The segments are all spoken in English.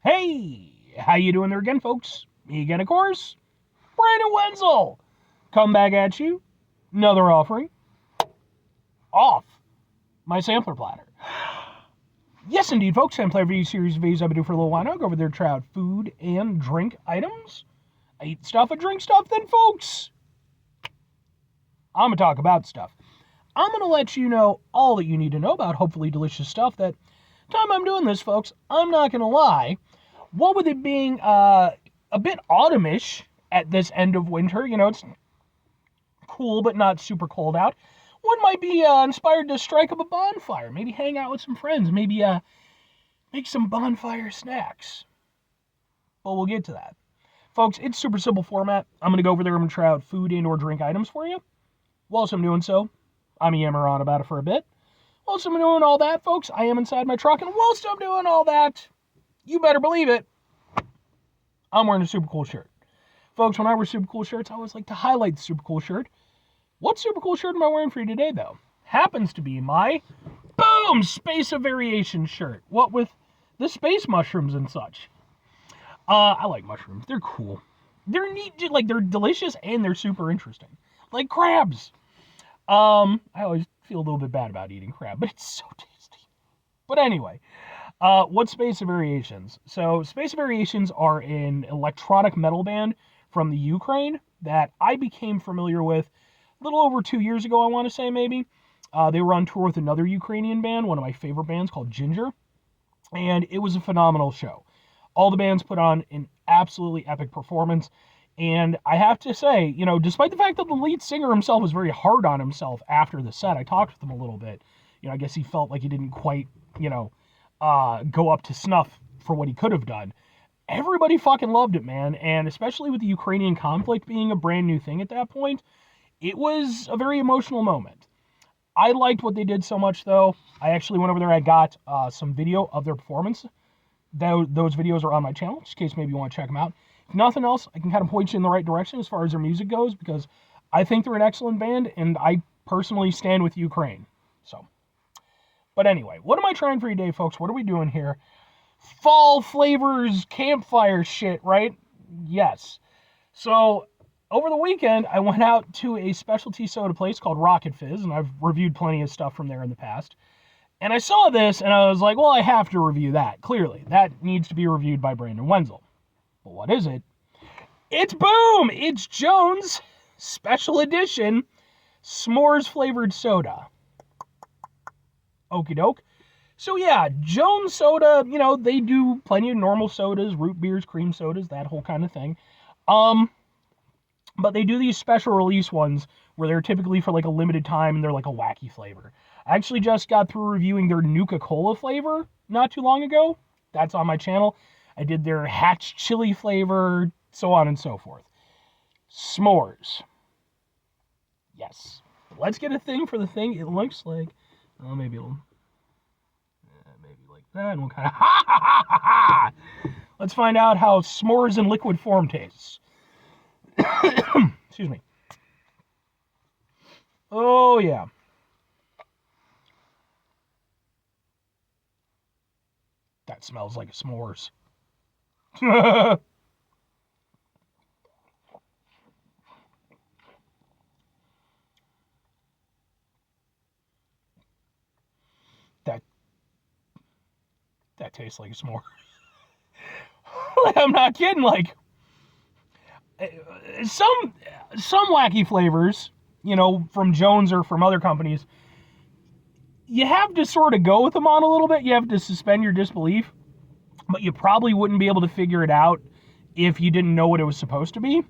Hey, how you doing there again, folks? Me again, of course, Brandon Wenzel. Come back at you. Another offering. Off my sampler platter. Yes, indeed, folks. Sampler review series of videos I've been doing for a little while now. Go over there, try out food and drink items. I eat stuff, I drink stuff, then, folks, I'm going to talk about stuff. I'm going to let you know all that you need to know about hopefully delicious stuff that time I'm doing this, folks, I'm not going to lie. What with it being a bit autumnish at this end of winter, it's cool but not super cold out. One might be inspired to strike up a bonfire, maybe hang out with some friends, maybe make some bonfire snacks. But we'll get to that. Folks, it's super simple format. I'm going to go over there and try out food and or drink items for you. Whilst I'm doing so, I'm yammer on about it for a bit. Whilst I'm doing all that, folks, I am inside my truck, and whilst I'm doing all that, you better believe it, I'm wearing a super cool shirt. Folks, when I wear super cool shirts, I always like to highlight the super cool shirt. What super cool shirt am I wearing for you today, though? Happens to be my, boom, Space of Variation shirt. What with the space mushrooms and such. I like mushrooms. They're cool. They're neat, they're delicious, and they're super interesting. Like crabs. I always feel a little bit bad about eating crab, but it's so tasty. But anyway, what's Space of Variations? So Space of Variations are an electronic metal band from the Ukraine that I became familiar with a little over 2 years ago, I want to say maybe. They were on tour with another Ukrainian band, one of my favorite bands called Ginger, and it was a phenomenal show. All the bands put on an absolutely epic performance, and I have to say, despite the fact that the lead singer himself was very hard on himself after the set, I talked with him a little bit. I guess he felt like he didn't quite, go up to snuff for what he could have done. Everybody fucking loved it, man, and especially with the Ukrainian conflict being a brand new thing at that point, it was a very emotional moment. I liked what they did so much, though. I actually went over there, I got some video of their performance. Those videos are on my channel, just in case maybe you want to check them out. If nothing else, I can kind of point you in the right direction as far as their music goes, because I think they're an excellent band, and I personally stand with Ukraine. But anyway, what am I trying for you today, folks? What are we doing here? Fall flavors, campfire shit, right? Yes. So, over the weekend, I went out to a specialty soda place called Rocket Fizz, and I've reviewed plenty of stuff from there in the past. And I saw this, and I was like, well, I have to review that. Clearly, that needs to be reviewed by Brandon Wenzel. But what is it? It's boom! It's Jones Special Edition S'mores Flavored Soda. Okie doke. So yeah, Jones Soda, they do plenty of normal sodas, root beers, cream sodas, that whole kind of thing. But they do these special release ones where they're typically for like a limited time and they're like a wacky flavor. I actually just got through reviewing their Nuka-Cola flavor not too long ago. That's on my channel. I did their Hatch chili flavor, so on and so forth. S'mores. Yes. Let's get a thing for the thing. It looks like, maybe it'll, maybe like that. And we'll kind of, ha ha ha ha ha. Let's find out how s'mores in liquid form tastes. Excuse me. Oh, yeah. That smells like a s'mores. that tastes like a s'more. I'm not kidding. Like, some wacky flavors, from Jones or from other companies, you have to sort of go with them on a little bit. You have to suspend your disbelief, but you probably wouldn't be able to figure it out if you didn't know what it was supposed to be.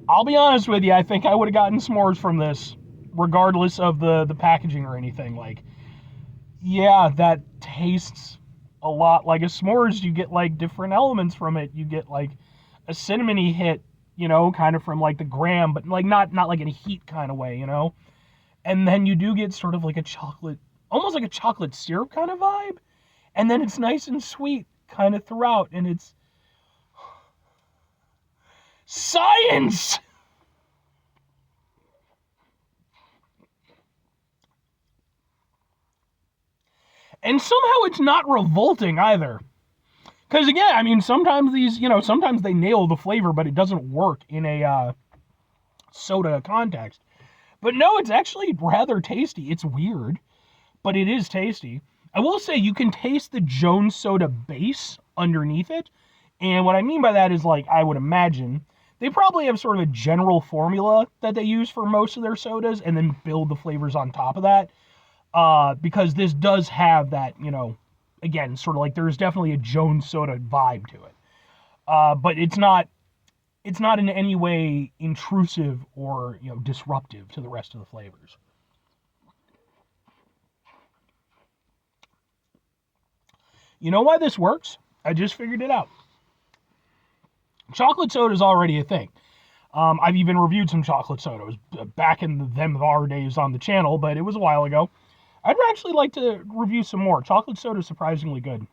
I'll be honest with you, I think I would have gotten s'mores from this, regardless of the packaging or anything. Like, yeah, that tastes a lot like a s'mores. You get like different elements from it. You get like a cinnamony hit, kind of from like the graham, but like not like in a heat kind of way, And then you do get sort of like a chocolate, almost like a chocolate syrup kind of vibe. And then it's nice and sweet kind of throughout, and it's science! And somehow it's not revolting either. Because again, I mean, sometimes these, sometimes they nail the flavor, but it doesn't work in a soda context. But no, it's actually rather tasty. It's weird, but it is tasty. I will say you can taste the Jones Soda base underneath it. And what I mean by that is, like, I would imagine they probably have sort of a general formula that they use for most of their sodas and then build the flavors on top of that. Because this does have that, again, sort of like there's definitely a Jones Soda vibe to it. But it's not in any way intrusive or, disruptive to the rest of the flavors. You know why this works? I just figured it out. Chocolate soda is already a thing. I've even reviewed some chocolate soda. It was back in them of our days on the channel, but it was a while ago. I'd actually like to review some more. Chocolate soda is surprisingly good.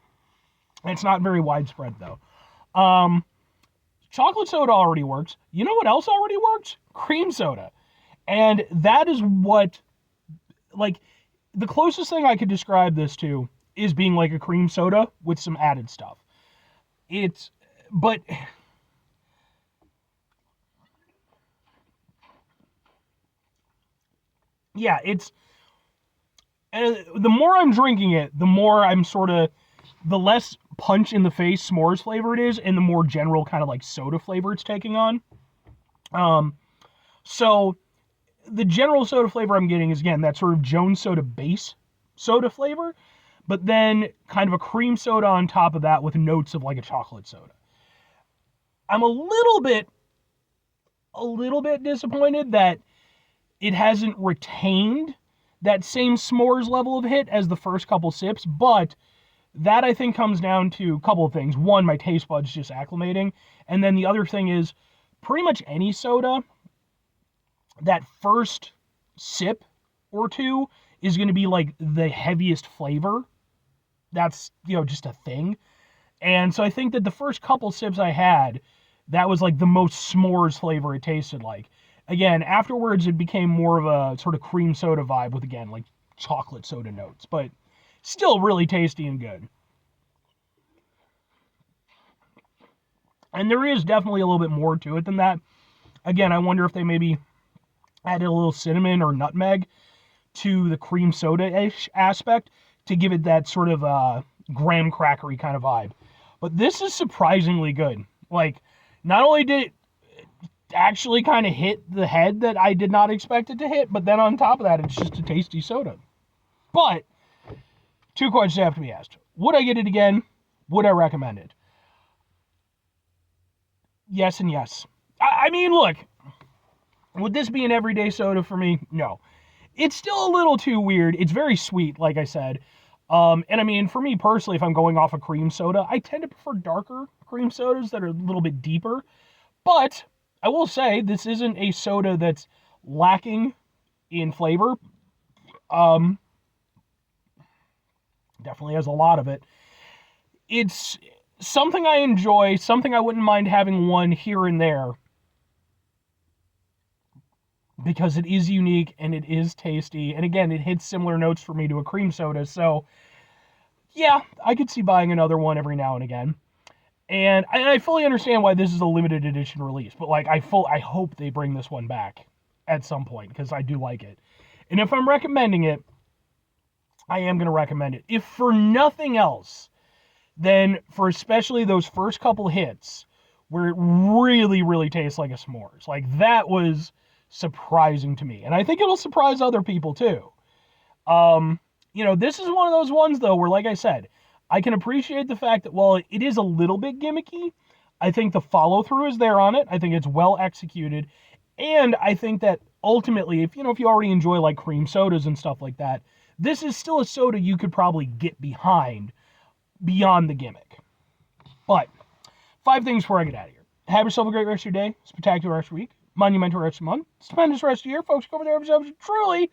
It's not very widespread, though. Chocolate soda already works. You know what else already works? Cream soda. And that is what, like, the closest thing I could describe this to is being like a cream soda with some added stuff. But yeah, and the more I'm drinking it, the more I'm the less punch in the face s'mores flavor it is, and the more general kind of like soda flavor it's taking on. So the general soda flavor I'm getting is, again, that sort of Jones Soda base soda flavor, but then kind of a cream soda on top of that with notes of like a chocolate soda. I'm a little bit disappointed that it hasn't retained that same s'mores level of hit as the first couple sips, but that I think comes down to a couple of things. One, my taste buds just acclimating, and then the other thing is pretty much any soda, that first sip or two is going to be like the heaviest flavor. That's, just a thing. And so I think that the first couple sips I had, that was like the most s'mores flavor it tasted like. Again, afterwards it became more of a sort of cream soda vibe with, again, like chocolate soda notes, but still really tasty and good. And there is definitely a little bit more to it than that. Again, I wonder if they maybe added a little cinnamon or nutmeg to the cream soda-ish aspect to give it that sort of graham crackery kind of vibe. But this is surprisingly good. Like, not only did it actually kind of hit the head that I did not expect it to hit, but then on top of that, it's just a tasty soda. But two questions have to be asked. Would I get it again? Would I recommend it? Yes and yes. I mean, look, would this be an everyday soda for me? No. It's still a little too weird. It's very sweet, like I said. And I mean, for me personally, if I'm going off a cream soda, I tend to prefer darker cream sodas that are a little bit deeper. But I will say, this isn't a soda that's lacking in flavor. Definitely has a lot of it. It's something I enjoy, something I wouldn't mind having one here and there, because it is unique and it is tasty. And again, it hits similar notes for me to a cream soda. So yeah, I could see buying another one every now and again. And I fully understand why this is a limited edition release, but like I hope they bring this one back at some point, because I do like it. And if I'm recommending it, I am going to recommend it. If for nothing else, then for especially those first couple hits where it really, really tastes like a s'mores. Like, that was surprising to me. And I think it'll surprise other people too. This is one of those ones, though, where, like I said, I can appreciate the fact that, while it is a little bit gimmicky, I think the follow-through is there on it. I think it's well executed. And I think that ultimately, if you already enjoy like cream sodas and stuff like that, this is still a soda you could probably get behind beyond the gimmick. But 5 things before I get out of here. Have yourself a great rest of your day, spectacular rest of your week, monumental rest of your month, stupendous rest of your year. Folks, go over there, have yourselves a truly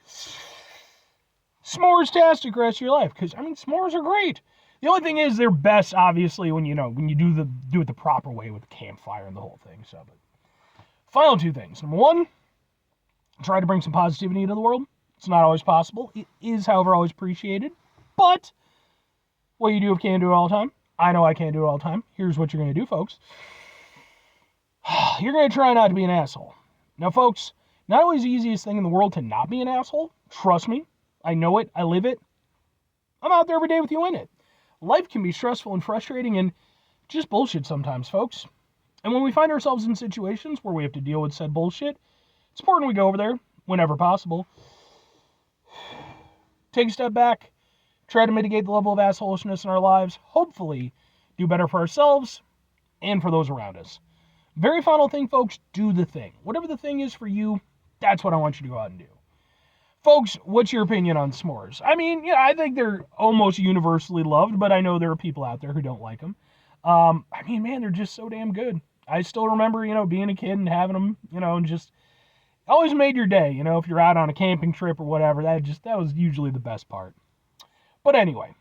s'mores-tastic rest of your life. Because, I mean, s'mores are great. The only thing is, they're best, obviously, when you do it the proper way with the campfire and the whole thing. So, but final 2 things. Number 1, try to bring some positivity into the world. It's not always possible. It is, however, always appreciated. But what you do if you can't do it all the time. I know I can't do it all the time. Here's what you're going to do, folks. You're going to try not to be an asshole. Now, folks, not always the easiest thing in the world to not be an asshole. Trust me. I know it. I live it. I'm out there every day with you in it. Life can be stressful and frustrating and just bullshit sometimes, folks. And when we find ourselves in situations where we have to deal with said bullshit, it's important we go over there whenever possible. Take a step back, try to mitigate the level of assholishness in our lives, hopefully do better for ourselves and for those around us. Very final thing, folks, do the thing. Whatever the thing is for you, that's what I want you to go out and do. Folks, what's your opinion on s'mores? I mean, yeah, I think they're almost universally loved, but I know there are people out there who don't like them. I mean, man, they're just so damn good. I still remember, being a kid and having them, and just always made your day, if you're out on a camping trip or whatever. That was usually the best part. But anyway,